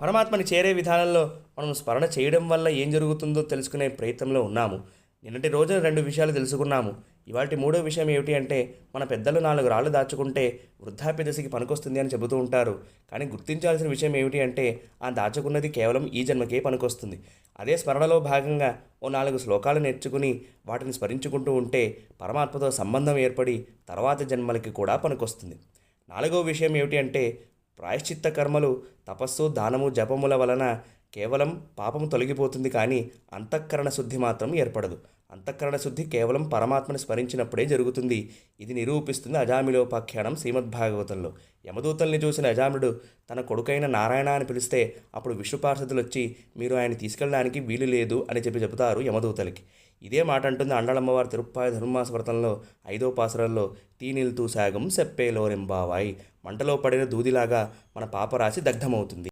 పరమాత్మని చేరే విధానంలో మనం స్మరణ చేయడం వల్ల ఏం జరుగుతుందో తెలుసుకునే ప్రయత్నంలో ఉన్నాము. నిన్నటి రోజున 2 విషయాలు తెలుసుకున్నాము. ఇవాల్టి మూడో విషయం ఏమిటి అంటే, మన పెద్దలు 4 రాళ్ళు దాచుకుంటే వృద్ధాప్య దశకి పనికొస్తుంది అని చెబుతూ ఉంటారు. కానీ గుర్తించాల్సిన విషయం ఏమిటి అంటే, ఆ దాచుకున్నది కేవలం ఈ జన్మకే పనికొస్తుంది. అదే స్మరణలో భాగంగా ఓ 4 శ్లోకాలు నేర్చుకుని వాటిని స్మరించుకుంటూ ఉంటే పరమాత్మతో సంబంధం ఏర్పడి తర్వాత జన్మలకి కూడా పనికొస్తుంది. నాలుగో విషయం ఏమిటి అంటే, ప్రాయశ్చిత్త కర్మలు, తపస్సు, దానము, జపముల వలన కేవలం పాపము తొలగిపోతుంది, కానీ అంతఃకరణ శుద్ధి మాత్రం ఏర్పడదు. అంతఃకరణ శుద్ధి కేవలం పరమాత్మని స్మరించినప్పుడే జరుగుతుంది. ఇది నిరూపిస్తుంది అజామిలోపాఖ్యానం శ్రీమద్భాగవతంలో. యమదూతల్ని చూసిన అజామిలుడు తన కొడుకైన నారాయణ అని పిలిస్తే అప్పుడు విష్ణు పార్షదులు వచ్చి, మీరు ఆయన తీసుకెళ్ళడానికి వీలు లేదు అని చెబుతారు యమదూతలకి. ఇదే మాట అంటుంది అండళమ్మవారి తిరుప్పాయ ధనుర్మాస వ్రతంలో 5వ పాసురంలో, తీనిల్తూ సాగం సెప్పేలోరెంబావాయ్, మంటలో పడిన దూదిలాగా మన పాపరాశి దగ్ధమవుతుంది.